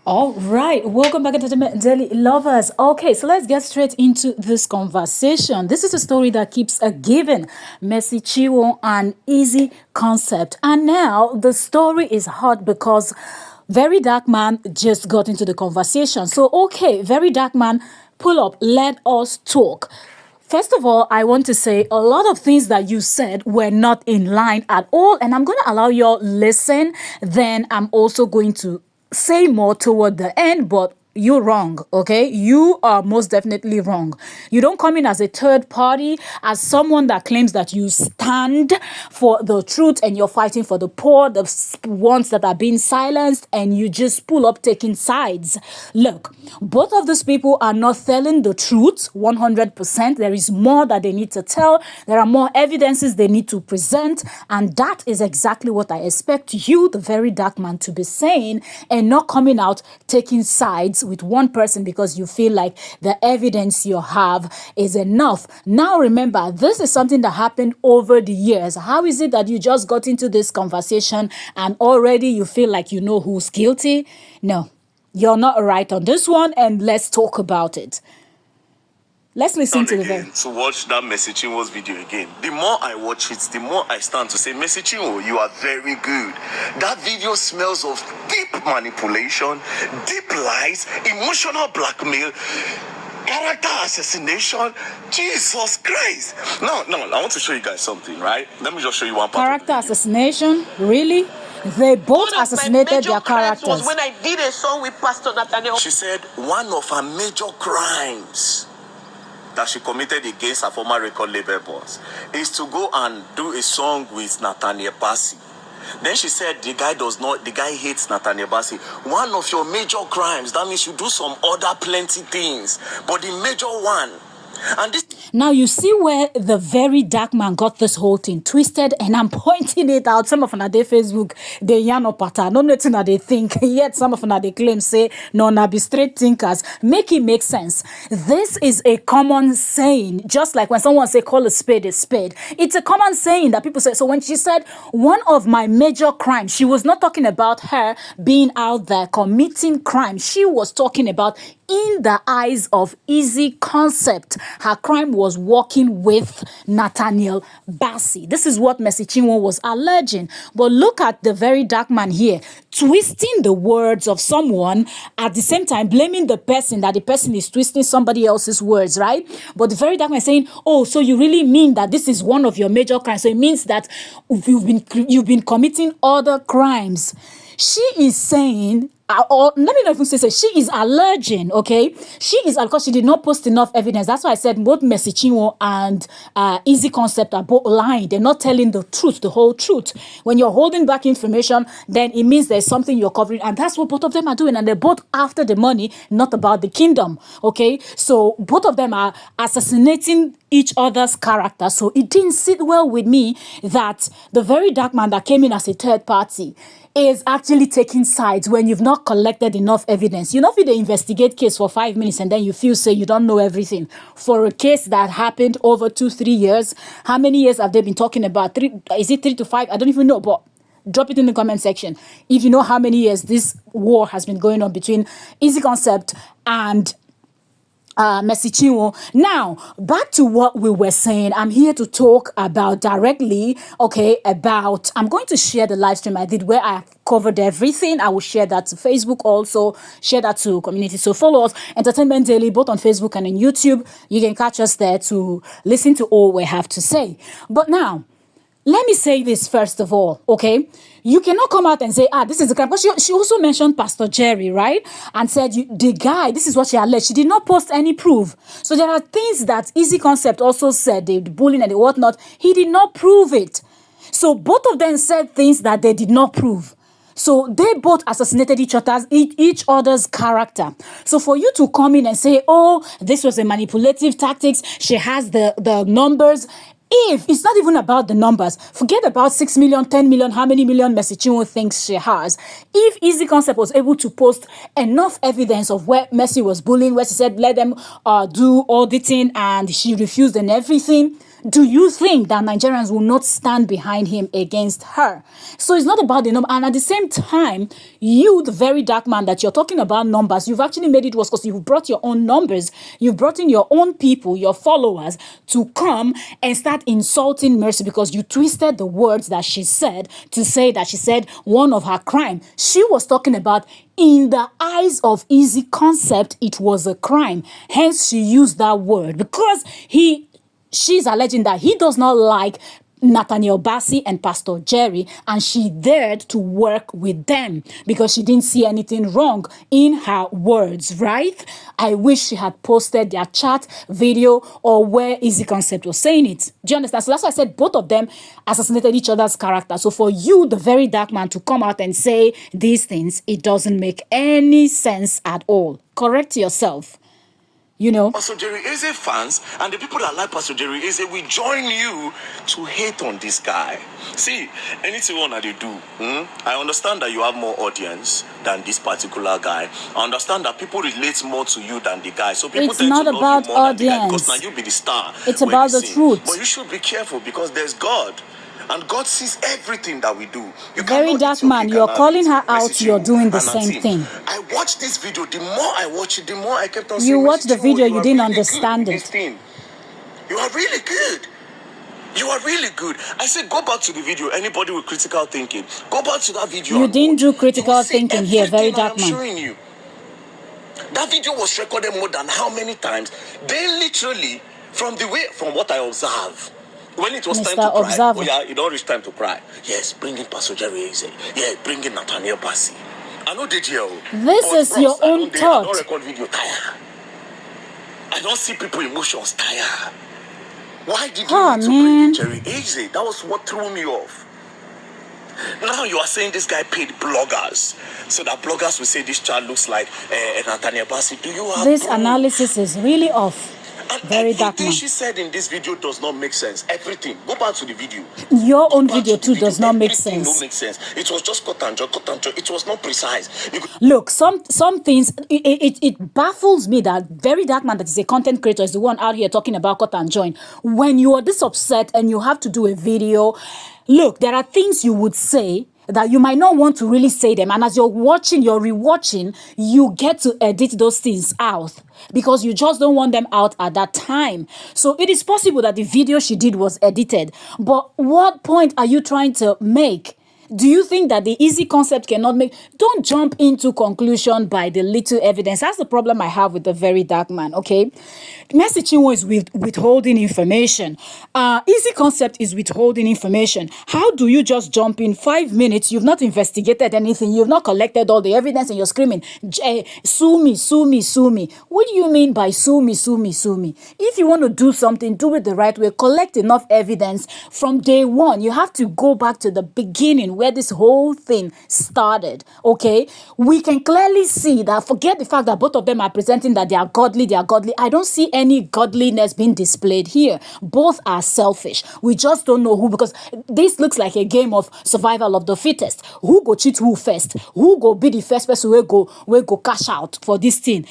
All right, welcome back, Entertainment Daily lovers. Okay, so let's get straight into this conversation. This is a story that keeps giving. Mercy Chinwo and Easy Concept. And now the story is hot because Very Dark Man just got into the conversation. So, okay, Very Dark Man, pull up, let us talk. First of all, I want to say a lot of things that you said were not in line at all, and I'm going to allow you all listen. Then I'm also going to say more toward the end, but you're wrong, okay? You are most definitely wrong. You don't come in as a third party, as someone that claims that you stand for the truth and you're fighting for the poor, the ones that are being silenced, and you just pull up taking sides. Look, both of these people are not telling the truth 100%. There is more that they need to tell. There are more evidences they need to present, and that is exactly what I expect you, the Very Dark Man, to be saying, and not coming out taking sides with one person because you feel like the evidence you have is enough. Now remember, this is something that happened over the years. How is it that you just got into this conversation and already you feel like you know who's guilty? No, you're not right on this one, and let's talk about it. Let's listen to the again to watch that Mercy Chinwo's video again. The more I watch it, the more I stand to say, Mercy Chinwo, you are very good. That video smells of deep manipulation, deep lies, emotional blackmail, character assassination. Jesus Christ. No, I want to show you guys something, right? Let me just show you one part. Character assassination? Really? They both assassinated their characters. Was when I did a song with Pastor Nathaniel. She said one of her major crimes that she committed against her former record label boss is to go and do a song with Nathaniel Bassey. Then she said the guy hates Nathaniel Bassey. One of your major crimes, that means you do some other plenty things, but the major one. And this now you see where the Very Dark Man got this whole thing twisted, and I'm pointing it out. Some of them they Facebook, they yarn up pattern. No nothing that they think. Yet some of them they claim say no, na be straight thinkers. Make it make sense. This is a common saying, just like when someone say call a spade a spade. It's a common saying that people say. So when she said one of my major crimes, she was not talking about her being out there committing crime. She was talking about in the eyes of Easy Concept, her crime was working with Nathaniel Bassey. This is what Mercy Chinwo was alleging. But look at the Very Dark Man here, twisting the words of someone, at the same time blaming the person that the person is twisting somebody else's words, right? But the Very Dark Man is saying, oh, so you really mean that this is one of your major crimes? So it means that you've been committing other crimes. She is saying, or let me not even say, she is alleging, okay? She is, because she did not post enough evidence. That's why I said both Mercy Chinwo and Easy Concept are both lying. They're not telling the truth, the whole truth. When you're holding back information, then it means there's something you're covering. And that's what both of them are doing. And they're both after the money, not about the kingdom, okay? So both of them are assassinating each other's character. So it didn't sit well with me that the Very Dark Man that came in as a third party is actually taking sides when you've not collected enough evidence. You know, if they investigate case for 5 minutes and then you feel say you don't know everything. For a case that happened over 2-3 years, how many years have they been talking about? Is it 3 to 5? I don't even know, but drop it in the comment section if you know how many years this war has been going on between Easy Concept and Mercy Chinwo. Now, back to what we were saying. I'm here to talk about directly, okay, I'm going to share the live stream I did where I covered everything. I will share that to Facebook also, share that to community. So follow us, Entertainment Daily, both on Facebook and on YouTube. You can catch us there to listen to all we have to say. But now, let me say this first of all, okay? You cannot come out and say, this is a crime. Because she also mentioned Pastor Jerry, right? And said, the guy, this is what she alleged. She did not post any proof. So there are things that Easy Concept also said, the bullying and the whatnot. He did not prove it. So both of them said things that they did not prove. So they both assassinated each other's character. So for you to come in and say, oh, this was a manipulative tactics, she has the numbers. If it's not even about the numbers, forget about 6 million, 10 million, how many million Mercy Chinwo thinks she has. If Easy Concept was able to post enough evidence of where Mercy was bullying, where she said, let them do auditing and she refused and everything, do you think that Nigerians will not stand behind him against her? So it's not about the number. And at the same time, you, the very dark man that you're talking about numbers, you've actually made it worse because you've brought your own numbers. You've brought in your own people, your followers, to come and start insulting Mercy because you twisted the words that she said to say that she said one of her crime. She was talking about in the eyes of Easy Concept, it was a crime. Hence, she used that word because she's alleging that he does not like Nathaniel Bassey and Pastor Jerry, and she dared to work with them because she didn't see anything wrong in her words, right? I wish she had posted their chat video or where Easy Concept was saying it. Do you understand? So that's why I said both of them assassinated each other's character. So for you, the very dark man, to come out and say these things, it doesn't make any sense at all. Correct yourself. You know, Pastor Jerry Eze fans and the people that like Pastor Jerry Eze will join you to hate on this guy. See, anything one that you do, I understand that you have more audience than this particular guy. I understand that people relate more to you than the guy. So people it's tend not to love about you more than the guy audience. because now you be the star. It's about the sing. truth. But you should be careful because there's God. And God sees everything that we do. You Very dark man, you're calling her out, you're doing the same thing. I watched this video. The more I watch it, the more I kept on saying, You watched the video, you didn't really understand good it. this thing. You are really good. You are really good. I said, go back to the video. Anybody with critical thinking, go back to that video. You and didn't watch. do critical You will see thinking here, very everything I dark am man. showing you. That video was recorded more than how many times? They literally, from what I observe, when it was Mr. time to cry, Observer. oh yeah, it don't reach time to cry. Yes, bring in Pastor Jerry Eze. Yeah, bring in Nathaniel Bassey. I know they jail. This is your own I thought. don't record video tire. I don't see people emotions tire. Why did you need to bring in Jerry Eze? That was what threw me off. Now you are saying this guy paid bloggers so that bloggers will say this child looks like Nathaniel Bassey. Do you have This proof? analysis is really off. And Very dark everything man. she said in this video does not make sense. Everything. Go back to the video. Your Go own back video to the too does not make Everything sense. don't make sense. It was just cut and join, cut and join. It was not precise. Look, some things, it baffles me that very dark man that is a content creator is the one out here talking about cut and join. When you are this upset and you have to do a video, look, there are things you would say that you might not want to really say them. And as you're watching, you're rewatching, you get to edit those things out because you just don't want them out at that time. So it is possible that the video she did was edited. But what point are you trying to make? Do you think that the Easy Concept cannot make... Don't jump into conclusion by the little evidence. That's the problem I have with the very dark man, okay? Mercy Chinwo is withholding information. Easy Concept is withholding information. How do you just jump in 5 minutes? You've not investigated anything. You've not collected all the evidence and you're screaming, sue me, sue me, sue me. What do you mean by sue me, sue me, sue me? If you want to do something, do it the right way. Collect enough evidence from day one. You have to go back to the beginning where this whole thing started, okay? We can clearly see that, forget the fact that both of them are presenting that they are godly. I don't see any godliness being displayed here. Both are selfish. We just don't know who, because this looks like a game of survival of the fittest. Who go cheat who first? Who go be the first person who go cash out for this thing?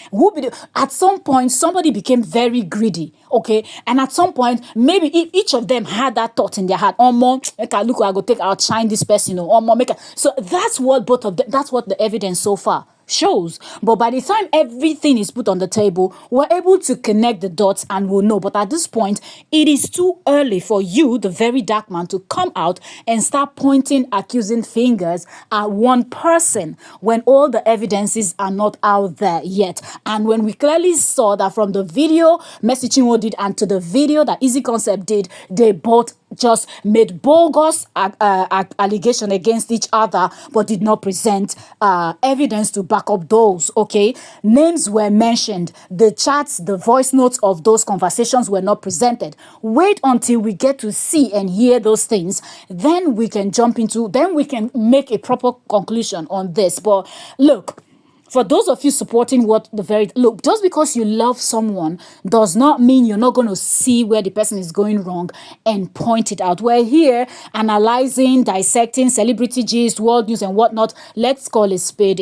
At some point, somebody became very greedy, okay? And at some point, maybe each of them had that thought in their heart. Oh, mom, I go take out, shine this person, so that's what both of them, that's what the evidence so far shows. But by the time everything is put on the table, we're able to connect the dots and we'll know. But at this point, it is too early for you, the very dark man, to come out and start pointing accusing fingers at one person when all the evidences are not out there yet. And when we clearly saw that from the video Mercy Chinwo did and to the video that Easy Concept did, they both just made bogus allegation against each other, but did not present evidence to back up those, okay? Names were mentioned. The chats, the voice notes of those conversations were not presented. Wait until we get to see and hear those things. Then we can jump into, then we can make a proper conclusion on this. But look, For those of you supporting what the very look, just because you love someone does not mean you're not going to see where the person is going wrong and point it out. We're here analyzing, dissecting celebrity gist, world news, and whatnot. Let's call a spade,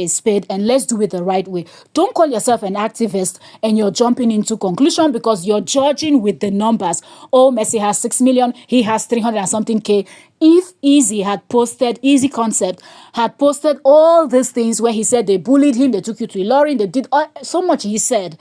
and let's do it the right way. Don't call yourself an activist and you're jumping into conclusion because you're judging with the numbers. Oh, Messi has 6 million, he has 300 and something K. If Easy had posted, Easy Concept had posted all these things where he said they bullied him, they took you to Ilorin, they did so much, he said,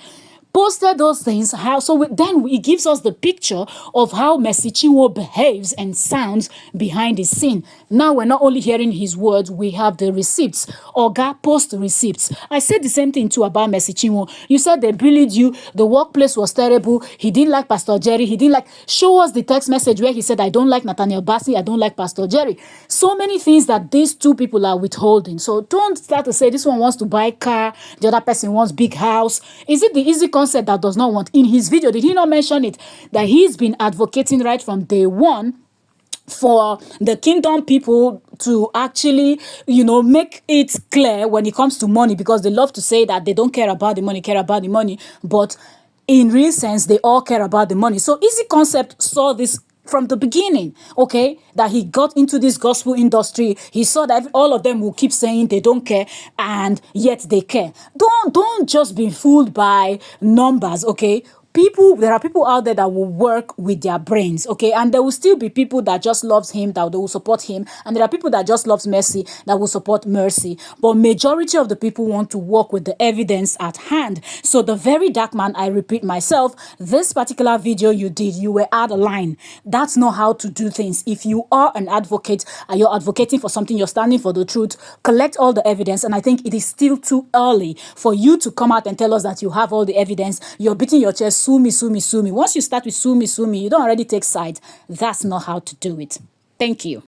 posted those things, then it gives us the picture of how Mercy Chinwo behaves and sounds behind the scene. Now we're not only hearing his words, we have the receipts. Oga post receipts. I said the same thing too about Mercy Chinwo. You said they bullied you, the workplace was terrible, he didn't like Pastor Jerry, he didn't like, show us the text message where he said, I don't like Nathaniel Bassey, I don't like Pastor Jerry. So many things that these two people are withholding. So don't start to say this one wants to buy a car, the other person wants big house. Is it the Easy Concept that does not want? In his video, did he not mention it? That he's been advocating right from day one for the kingdom people to actually, make it clear when it comes to money, because they love to say that they don't care about the money, but in real sense, they all care about the money. So Easy Concept saw this from the beginning, okay, that he got into this gospel industry. He saw that all of them will keep saying they don't care, and yet they care. Don't just be fooled by numbers, okay? There are people out there that will work with their brains, okay? And there will still be people that just loves him, that they will support him. And there are people that just loves Mercy, that will support Mercy. But majority of the people want to work with the evidence at hand. So the very dark man, I repeat myself, this particular video you did, you were out of line. That's not how to do things. If you are an advocate and you're advocating for something, you're standing for the truth, collect all the evidence. And I think it is still too early for you to come out and tell us that you have all the evidence. You're beating your chest, sue me, sue me, sue me. Once you start with sue me, you don't already take sides. That's not how to do it. Thank you.